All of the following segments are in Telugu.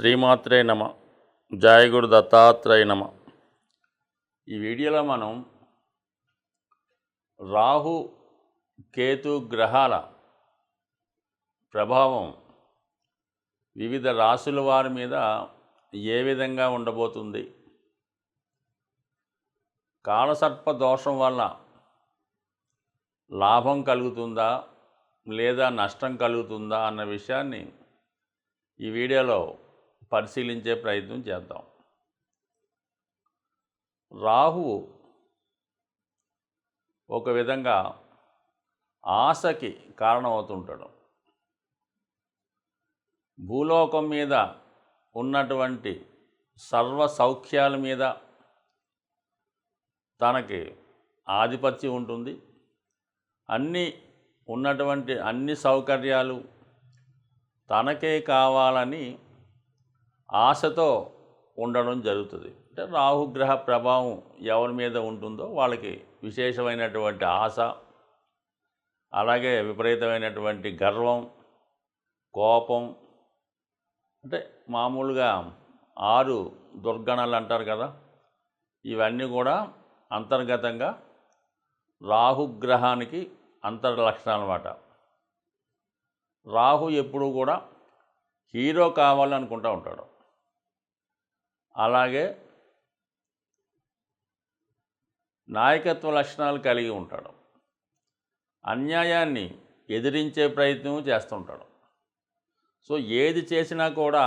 శ్రీమాత్రే నమ. జయ గురు దత్తాత్రేయ నమ. ఈ వీడియోలో మనం రాహు కేతు గ్రహాల ప్రభావం వివిధ రాశుల వారి మీద ఏ విధంగా ఉండబోతుంది, కాలసర్ప దోషం వల్ల లాభం కలుగుతుందా లేదా నష్టం కలుగుతుందా అన్న విషయాన్ని ఈ వీడియోలో పరిశీలించే ప్రయత్నం చేద్దాం. రాహువు ఒక విధంగా ఆశకి కారణమవుతుంటాడు. భూలోకం మీద ఉన్నటువంటి సర్వ సౌఖ్యాల మీద తనకి ఆధిపత్యం ఉంటుంది. అన్ని సౌకర్యాలు తనకే కావాలని ఆశతో ఉండడం జరుగుతుంది. అంటే రాహుగ్రహ ప్రభావం ఎవరి మీద ఉంటుందో వాళ్ళకి విశేషమైనటువంటి ఆశ, అలాగే విపరీతమైనటువంటి గర్వం, కోపం, అంటే మామూలుగా 6 దుర్గణాలు అంటారు కదా, ఇవన్నీ కూడా అంతర్గతంగా రాహుగ్రహానికి అంతర్లక్షణాలు అన్నమాట. రాహు ఎప్పుడూ కూడా హీరో కావాలనుకుంటూ ఉంటాడు. అలాగే నాయకత్వ లక్షణాలు కలిగి ఉంటాడు. అన్యాయాన్ని ఎదిరించే ప్రయత్నం చేస్తుంటాడు. సో ఏది చేసినా కూడా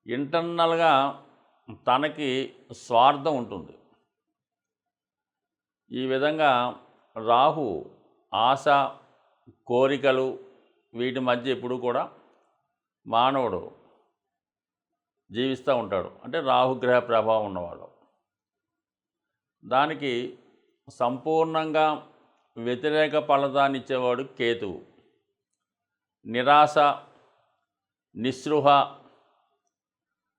ఇంటర్నల్గా తనకి స్వార్థం ఉంటుంది. ఈ విధంగా రాహు ఆశ, కోరికలు వీటి మధ్య ఎప్పుడూ కూడా మానవుడు జీవిస్తూ ఉంటాడు. అంటే రాహుగ్రహ ప్రభావం ఉన్నవాడు. దానికి సంపూర్ణంగా వ్యతిరేక ఫలితాన్ని ఇచ్చేవాడు కేతువు. నిరాశ, నిస్పృహ,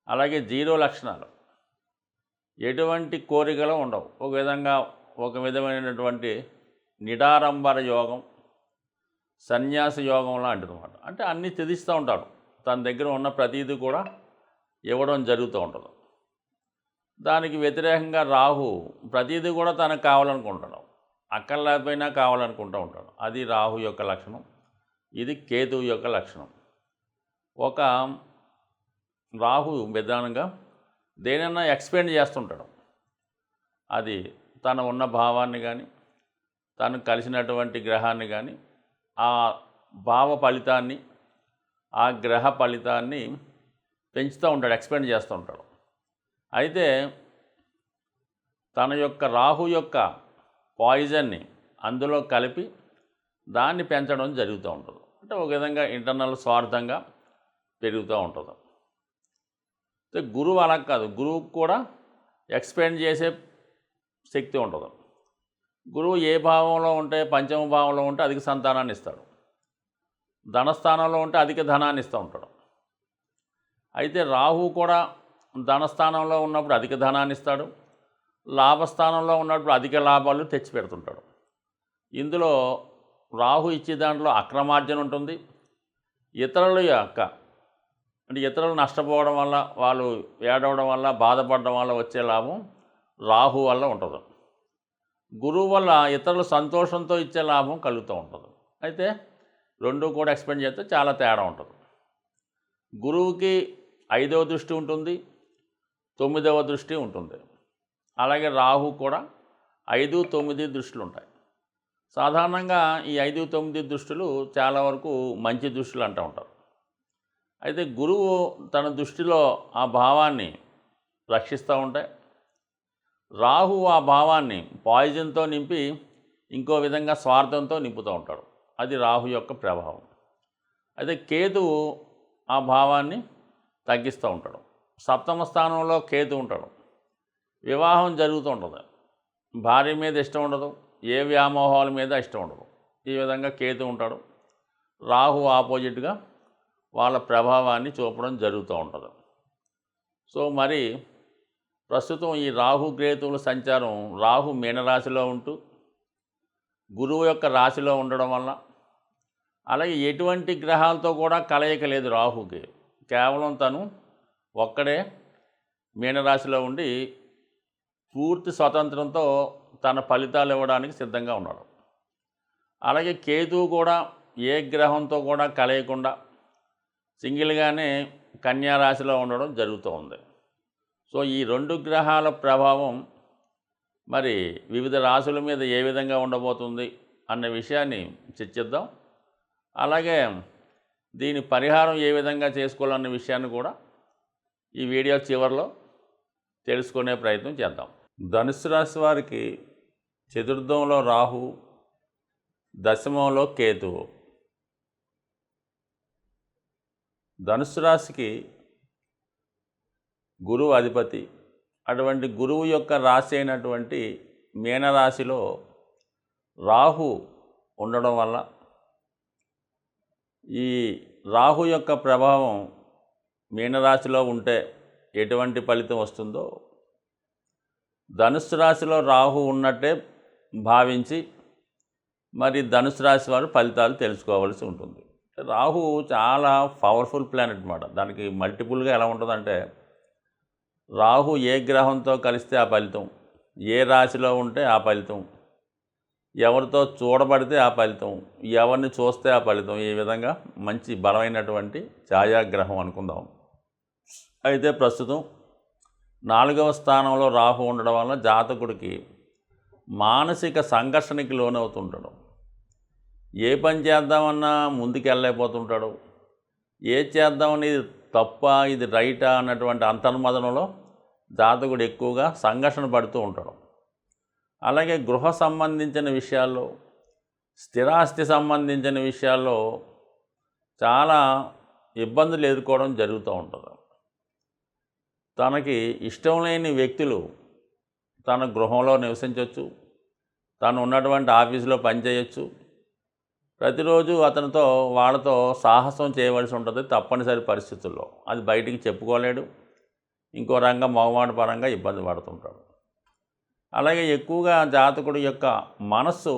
అలాగే 0 లక్షణాలు, ఎటువంటి కోరికలు ఉండవు. ఒక విధమైనటువంటి నిడారంబర యోగం, సన్యాస యోగం లాంటిది అన్నమాట. అంటే అన్నీ త్యజిస్తూ ఉంటాడు. తన దగ్గర ఉన్న ప్రతీది కూడా ఇవ్వడం జరుగుతూ ఉంటుంది. దానికి వ్యతిరేకంగా రాహు ప్రతీది కూడా తనకు కావాలనుకుంటాడు. అక్కర్లేకపోయినా కావాలనుకుంటూ ఉంటాడు. అది రాహు యొక్క లక్షణం. ఇది కేతువు యొక్క లక్షణం. ఒక రాహు విధానంగా దేనైనా ఎక్స్పెండ్ చేస్తుంటాడు. అది తన ఉన్న భావాన్ని కానీ, తను కలిసినటువంటి గ్రహాన్ని కానీ, ఆ భావ ఫలితాన్ని, ఆ గ్రహ ఫలితాన్ని పెంచుతూ ఉంటాడు, ఎక్స్పెండ్ చేస్తూ ఉంటాడు. అయితే తన యొక్క రాహు యొక్క పాయిజన్ని అందులో కలిపి దాన్ని పెంచడం జరుగుతూ ఉంటుంది. అంటే ఒక విధంగా ఇంటర్నల్ స్వార్థంగా పెరుగుతూ ఉంటుంది. అయితే గురువు అలా కాదు. గురువుకు కూడా ఎక్స్పెండ్ చేసే శక్తి ఉంటుంది. గురువు ఏ భావంలో ఉంటే, పంచమ భావంలో ఉంటే అధిక సంతానాన్ని ఇస్తాడు. ధనస్థానంలో ఉంటే అధిక ధనాన్ని ఇస్తూ ఉంటాడు. అయితే రాహు కూడా ధనస్థానంలో ఉన్నప్పుడు అధిక ధనాన్ని ఇస్తాడు. లాభస్థానంలో ఉన్నప్పుడు అధిక లాభాలు తెచ్చిపెడుతుంటాడు. ఇందులో రాహు ఇచ్చే దాంట్లో అక్రమార్జన ఉంటుంది. ఇతరులు నష్టపోవడం వల్ల, వాళ్ళు ఏడవడం వల్ల, బాధపడడం వల్ల వచ్చే లాభం రాహు వల్ల ఉంటుంది. గురువు వల్ల ఇతరులు సంతోషంతో ఇచ్చే లాభం కలుగుతూ ఉంటుంది. అయితే రెండు కూడా ఎక్స్పెండ్ చేస్తే చాలా తేడా ఉంటుంది. గురువుకి 5వ దృష్టి ఉంటుంది, 9వ దృష్టి ఉంటుంది. అలాగే రాహు కూడా 5, 9 దృష్టిలు ఉంటాయి. సాధారణంగా ఈ 5, 9 దృష్టిలు చాలా వరకు మంచి దృష్టిలు అంటూ ఉంటారు. అయితే గురువు తన దృష్టిలో ఆ భావాన్ని రక్షిస్తూ ఉంటాయి. రాహు ఆ భావాన్ని పాయిజన్తో నింపి ఇంకో విధంగా స్వార్థంతో నింపుతూ ఉంటాడు. అది రాహు యొక్క ప్రభావం. అయితే కేతువు ఆ భావాన్ని తగ్గిస్తూ ఉంటాడు. 7వ స్థానంలో కేతు ఉంటాడు. వివాహం జరుగుతూ ఉంటుంది. భార్య మీద ఇష్టం ఉండదు, ఏ వ్యామోహాల మీద ఇష్టం ఉండదు. ఈ విధంగా కేతు ఉంటాడు. రాహు ఆపోజిట్గా వాళ్ళ ప్రభావాన్ని చూపడం జరుగుతూ ఉంటుంది. సో మరి ప్రస్తుతం ఈ రాహు కేతువుల సంచారం, రాహు మీనరాశిలో ఉంటూ గురువు యొక్క రాశిలో ఉండడం వల్ల, అలాగే ఎటువంటి గ్రహాలతో కూడా కలయిక లేదు రాహుకి. కేవలం తను ఒక్కడే మీనరాశిలో ఉండి పూర్తి స్వతంత్రంతో తన ఫలితాలు ఇవ్వడానికి సిద్ధంగా ఉన్నాడు. అలాగే కేతువు కూడా ఏ గ్రహంతో కూడా కలయకుండా సింగిల్గానే కన్యా రాశిలో ఉండడం జరుగుతూ ఉంది. సో ఈ 2 గ్రహాల ప్రభావం మరి వివిధ రాశుల మీద ఏ విధంగా ఉండబోతుంది అన్న విషయాన్ని చర్చిద్దాం. అలాగే దీని పరిహారం ఏ విధంగా చేసుకోవాలన్న విషయాన్ని కూడా ఈ వీడియో చివరిలో తెలుసుకునే ప్రయత్నం చేద్దాం. ధనుసు రాశి వారికి చతుర్థంలో రాహు, దశమంలో కేతువు. ధనుసు రాశికి గురువు అధిపతి. అటువంటి గురువు యొక్క రాశి అయినటువంటి మీనరాశిలో రాహు ఉండడం వల్ల ఈ రాహు యొక్క ప్రభావం మీనరాశిలో ఉంటే ఎటువంటి ఫలితం వస్తుందో ధనుసు రాశిలో రాహు ఉన్నట్టే భావించి మరి ధనుసు రాశి వారు ఫలితాలు తెలుసుకోవాల్సి ఉంటుంది. రాహు చాలా పవర్ఫుల్ ప్లానెట్ అన్నమాట. దానికి మల్టిపుల్గా ఎలా ఉంటుందంటే రాహు ఏ గ్రహంతో కలిస్తే ఆ ఫలితం, ఏ రాశిలో ఉంటే ఆ ఫలితం, ఎవరితో చూడబడితే ఆ ఫలితం, ఎవరిని చూస్తే ఆ ఫలితం, ఈ విధంగా మంచి బలమైనటువంటి ఛాయాగ్రహం అనుకుందాం. అయితే ప్రస్తుతం 4వ స్థానంలో రాహు ఉండడం వల్ల జాతకుడికి మానసిక సంఘర్షణకి లోనవుతుంటాడు. ఏ పని చేద్దామన్నా ముందుకు వెళ్ళలేకపోతుంటాడు. ఏది చేద్దామని ఇది తప్ప ఇది రైటా అన్నటువంటి అంతర్మదనంలో జాతకుడు ఎక్కువగా సంఘర్షణ పడుతూ ఉంటాడు. అలాగే గృహ సంబంధించిన విషయాల్లో, స్థిరాస్తి సంబంధించిన విషయాల్లో చాలా ఇబ్బందులు ఎదుర్కోవడం జరుగుతూ ఉంటుంది. తనకి ఇష్టం లేని వ్యక్తులు తన గృహంలో నివసించవచ్చు, తను ఉన్నటువంటి ఆఫీసులో పనిచేయచ్చు. ప్రతిరోజు అతనితో వాళ్ళతో సాహసం చేయవలసి ఉంటుంది తప్పనిసరి పరిస్థితుల్లో. అది బయటికి చెప్పుకోలేడు. ఇంకో రంగం మొహమాట పరంగా ఇబ్బంది పడుతుంటాడు. అలాగే ఎక్కువగా జాతకుడి యొక్క మనస్సు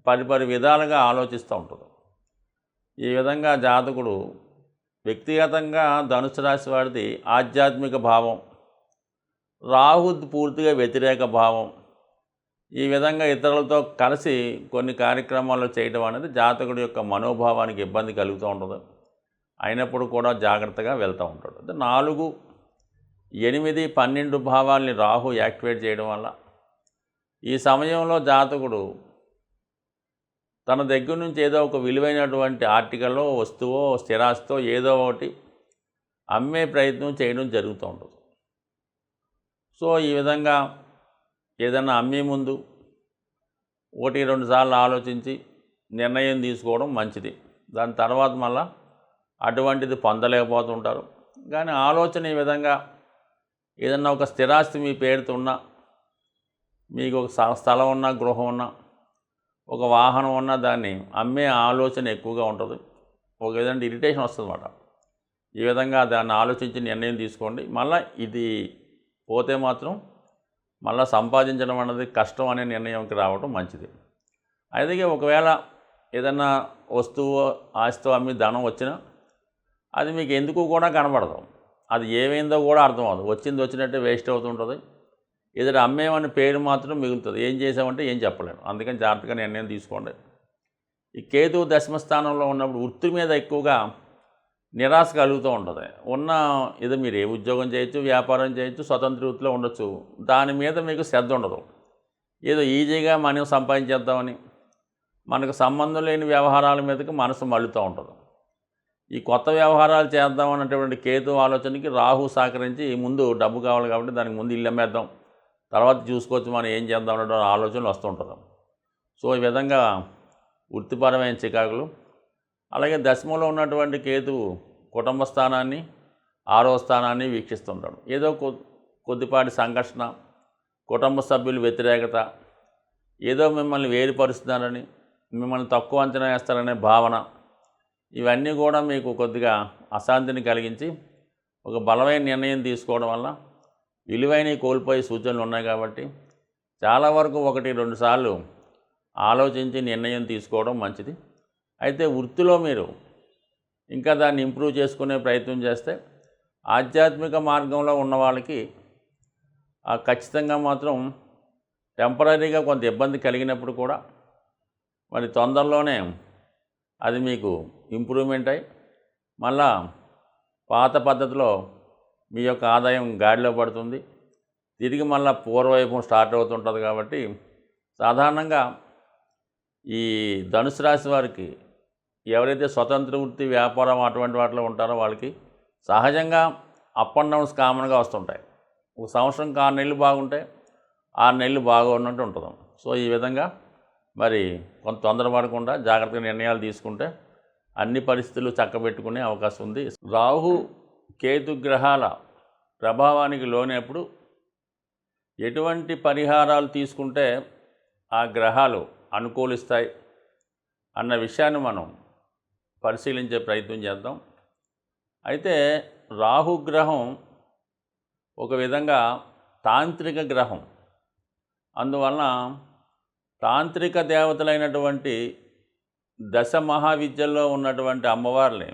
పరిపరి విధాలుగా ఆలోచిస్తూ ఉంటుంది. ఈ విధంగా జాతకుడు వ్యక్తిగతంగా ధనుసు రాశి వాడిది ఆధ్యాత్మిక భావం, రాహు పూర్తిగా వ్యతిరేక భావం. ఈ విధంగా ఇతరులతో కలిసి కొన్ని కార్యక్రమాలు చేయడం అనేది జాతకుడి యొక్క మనోభావానికి ఇబ్బంది కలుగుతూ ఉంటుంది. అయినప్పుడు కూడా జాగ్రత్తగా వెళ్తూ ఉంటాడు. 4, 8, 12 భావాల్ని రాహు యాక్టివేట్ చేయడం వల్ల ఈ సమయంలో జాతకుడు తన దగ్గర నుంచి ఏదో ఒక విలువైనటువంటి ఆర్టికల్లో, వస్తువో, స్థిరాస్తో ఏదో ఒకటి అమ్మే ప్రయత్నం చేయడం జరుగుతూ ఉంటుంది. సో ఈ విధంగా ఏదైనా అమ్మే ముందు 1-2 సార్లు ఆలోచించి నిర్ణయం తీసుకోవడం మంచిది. దాని తర్వాత మళ్ళా అటువంటిది పొందలేకపోతుంటారు. కానీ ఆలోచన ఈ విధంగా ఏదన్నా ఒక స్థిరాస్తి మీ పేరుతో ఉన్నా, మీకు ఒక స్థలం ఉన్నా, గృహం ఉన్నా, ఒక వాహనం ఉన్నా దాన్ని అమ్మే ఆలోచన ఎక్కువగా ఉంటుంది. ఒక విధంగా ఇరిటేషన్ వస్తుంది అన్నమాట. ఈ విధంగా దాన్ని ఆలోచించి నిర్ణయం తీసుకోండి. మళ్ళీ ఇది పోతే మాత్రం మళ్ళీ సంపాదించడం అన్నది కష్టం అనే నిర్ణయంకి రావడం మంచిది. అయితే ఒకవేళ ఏదన్నా వస్తువు, ఆస్తి అమ్మి ధనం వచ్చినా అది మీకు ఎందుకు కూడా కనబడదు. అది ఏమైందో కూడా అర్థం అవ్వదు. వచ్చింది వచ్చినట్టే వేస్ట్ అవుతుంటుంది. ఏదైనా అమ్మేమని పేరు మాత్రం మిగులుతుంది. ఏం చేసామంటే ఏం చెప్పలేము. అందుకని జాగ్రత్తగా నిర్ణయం తీసుకోండి. ఈ కేతువు దశమ స్థానంలో ఉన్నప్పుడు వృత్తి మీద ఎక్కువగా నిరాశ కలుగుతూ ఉంటుంది. ఏదో మీరు ఏ ఉద్యోగం చేయొచ్చు, వ్యాపారం చేయొచ్చు, స్వతంత్ర వృత్తిలో ఉండొచ్చు, దాని మీద మీకు శ్రద్ధ ఉండదు. ఏదో ఈజీగా మనం సంపాదించేద్దామని మనకు సంబంధం లేని వ్యవహారాల మీదకి మనసు మళ్ళుతూ ఉంటుంది. ఈ కొత్త వ్యవహారాలు చేద్దామన్నటువంటి కేతు ఆలోచనకి రాహు సహకరించి ముందు డబ్బు కావాలి కాబట్టి దానికి ముందు ఇల్లు అమ్మేద్దాం, తర్వాత చూసుకోవచ్చు మనం ఏం చేద్దాం అనే ఆలోచనలు వస్తుంటుంది. సో ఈ విధంగా వృత్తిపరమైన చికాకులు. అలాగే దశమంలో ఉన్నటువంటి కేతువు కుటుంబ స్థానాన్ని, 6వ స్థానాన్ని వీక్షిస్తుంటాడు. ఏదో కొద్దిపాటి సంఘర్షణ, కుటుంబ సభ్యులు వ్యతిరేకత, ఏదో మిమ్మల్ని వేరుపరుస్తున్నారని, మిమ్మల్ని తక్కువ అంచనా వేస్తారనే భావన, ఇవన్నీ కూడా మీకు కొద్దిగా అశాంతిని కలిగించి ఒక బలమైన నిర్ణయం తీసుకోవడం వల్ల విలువైనవి కోల్పోయే సూచనలు ఉన్నాయి. కాబట్టి చాలా వరకు 1-2 సార్లు ఆలోచించి నిర్ణయం తీసుకోవడం మంచిది. అయితే వృత్తిలో మీరు ఇంకా దాన్ని ఇంప్రూవ్ చేసుకునే ప్రయత్నం చేస్తే ఆధ్యాత్మిక మార్గంలో ఉన్న వాళ్ళకి ఖచ్చితంగా మాత్రం టెంపరరీగా కొంత ఇబ్బంది కలిగినప్పుడు కూడా మరి తొందరలోనే అది మీకు ఇంప్రూవ్మెంట్ అయ్యి మళ్ళా పాత పద్ధతిలో మీ యొక్క ఆదాయం గాడిలో పడుతుంది. తిరిగి మళ్ళీ పూర్వవైభవం స్టార్ట్ అవుతుంటుంది. కాబట్టి సాధారణంగా ఈ ధనుసు రాశి వారికి ఎవరైతే స్వతంత్ర వృత్తి వ్యాపారం అటువంటి వాటిలో ఉంటారో వాళ్ళకి సహజంగా అప్ అండ్ డౌన్స్ కామన్గా వస్తుంటాయి. ఒక సంవత్సరంకి 6 నెలలు బాగుంటాయి, 6 నెలలు బాగున్నట్టు ఉంటుంది. సో ఈ విధంగా మరి కొంత తొందరపడకుండా జాగ్రత్తగా నిర్ణయాలు తీసుకుంటే అన్ని పరిస్థితులు చక్కబెట్టుకునే అవకాశం ఉంది. రాహు కేతు గ్రహాల ప్రభావానికి లోనప్పుడు ఎటువంటి పరిహారాలు తీసుకుంటే ఆ గ్రహాలు అనుకూలిస్తాయి అన్న విషయాన్ని మనం పరిశీలించే ప్రయత్నం చేద్దాం. అయితే రాహుగ్రహం ఒక విధంగా తాంత్రిక గ్రహం. అందువలన తాంత్రిక దేవతలైనటువంటి దశ మహావిద్యల్లో ఉన్నటువంటి అమ్మవారిని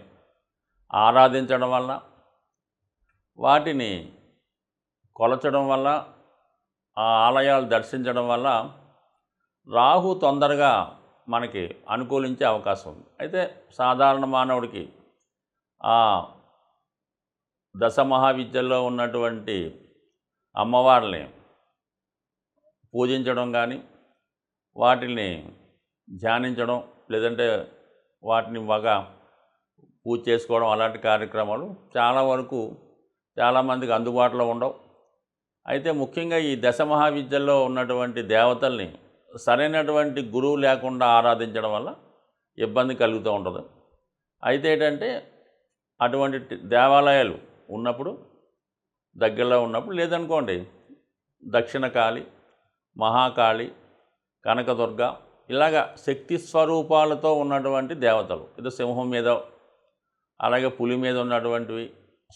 ఆరాధించడం వల్ల, వాటిని కొలచడం వల్ల, ఆ ఆలయాలు దర్శించడం వల్ల రాహు తొందరగా మనకి అనుకూలించే అవకాశం ఉంది. అయితే సాధారణ మానవుడికి ఆ దశ మహావిద్యల్లో ఉన్నటువంటి అమ్మవారిని పూజించడం కానీ, వాటిని ధ్యానించడం, లేదంటే వాటిని బాగా పూజ చేసుకోవడం, అలాంటి కార్యక్రమాలు చాలా వరకు చాలామందికి అందుబాటులో ఉండవు. అయితే ముఖ్యంగా ఈ దశ మహావిద్యల్లో ఉన్నటువంటి దేవతల్ని సరైనటువంటి గురువు లేకుండా ఆరాధించడం వల్ల ఇబ్బంది కలుగుతూ ఉంటుంది. అయితే ఏంటంటే అటువంటి దేవాలయాలు ఉన్నప్పుడు, దగ్గరలో ఉన్నప్పుడు, లేదనుకోండి దక్షిణకాళి, మహాకాళి, కనకదుర్గ ఇలాగా శక్తి స్వరూపాలతో ఉన్నటువంటి దేవతలు, ఇది సింహం మీద అలాగే పులి మీద ఉన్నటువంటివి,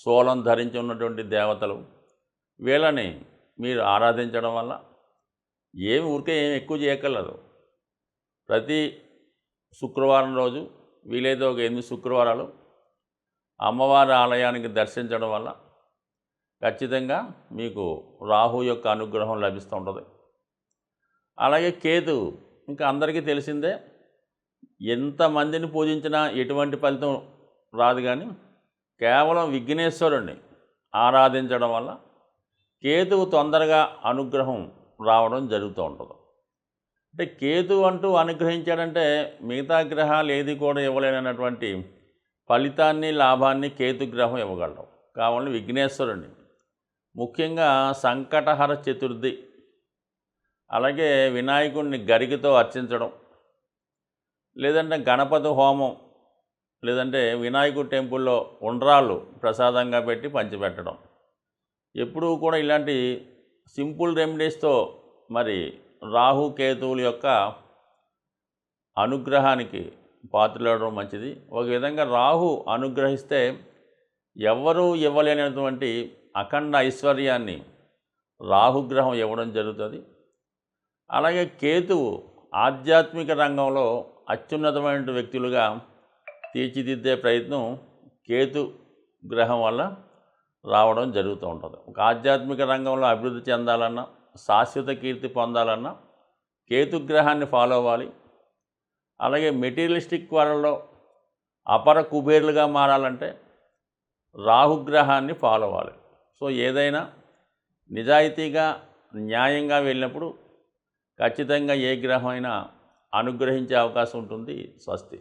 శూలం ధరించి ఉన్నటువంటి దేవతలు, వీళ్ళని మీరు ఆరాధించడం వల్ల ఊరికే ఏమి ఎక్కువ చేయక్కర్లేదు. ప్రతి శుక్రవారం రోజు వీలైతే ఒక 8 శుక్రవారాలు అమ్మవారి ఆలయానికి దర్శించడం వల్ల ఖచ్చితంగా మీకు రాహు యొక్క అనుగ్రహం లభిస్తూ ఉంటుంది. అలాగే కేతు ఇంకా అందరికీ తెలిసిందే, ఎంతమందిని పూజించినా ఎటువంటి ఫలితం రాదు. కానీ కేవలం విఘ్నేశ్వరుణ్ణి ఆరాధించడం వల్ల కేతువు తొందరగా అనుగ్రహం రావడం జరుగుతూ ఉంటుంది. అంటే కేతు అంటూ అనుగ్రహించాడంటే మిగతా గ్రహాలు ఏది కూడా ఇవ్వలేనటువంటి ఫలితాన్ని, లాభాన్ని కేతుగ్రహం ఇవ్వగలడం. కావాలని విఘ్నేశ్వరుణ్ణి, ముఖ్యంగా సంకటహర చతుర్థి, అలాగే వినాయకుడిని గరికతో అర్చించడం, లేదంటే గణపతి హోమం, లేదంటే వినాయకుడి టెంపుల్లో ఉండ్రాళ్ళు ప్రసాదంగా పెట్టి పంచిపెట్టడం, ఎప్పుడూ కూడా ఇలాంటి సింపుల్ రెమెడీస్తో మరి రాహు కేతువుల యొక్క అనుగ్రహానికి పాత్రలవడం మంచిది. ఒక విధంగా రాహు అనుగ్రహిస్తే ఎవ్వరూ ఇవ్వలేనటువంటి అఖండ ఐశ్వర్యాన్ని రాహుగ్రహం ఇవ్వడం జరుగుతుంది. అలాగే కేతువు ఆధ్యాత్మిక రంగంలో అత్యున్నతమైన వ్యక్తులుగా తీర్చిదిద్దే ప్రయత్నం కేతు గ్రహం వల్ల రావడం జరుగుతూ ఉంటుంది. ఒక ఆధ్యాత్మిక రంగంలో అభివృద్ధి చెందాలన్నా, శాశ్వత కీర్తి పొందాలన్నా కేతుగ్రహాన్ని ఫాలో అవ్వాలి. అలాగే మెటీరియలిస్టిక్ వరల్డ్లో అపర కుబేర్లుగా మారాలంటే రాహుగ్రహాన్ని ఫాలో అవ్వాలి. సో ఏదైనా నిజాయితీగా, న్యాయంగా వెళ్ళినప్పుడు ఖచ్చితంగా ఏ గ్రహం అయినా అనుగ్రహించే అవకాశం ఉంటుంది. స్వస్తి.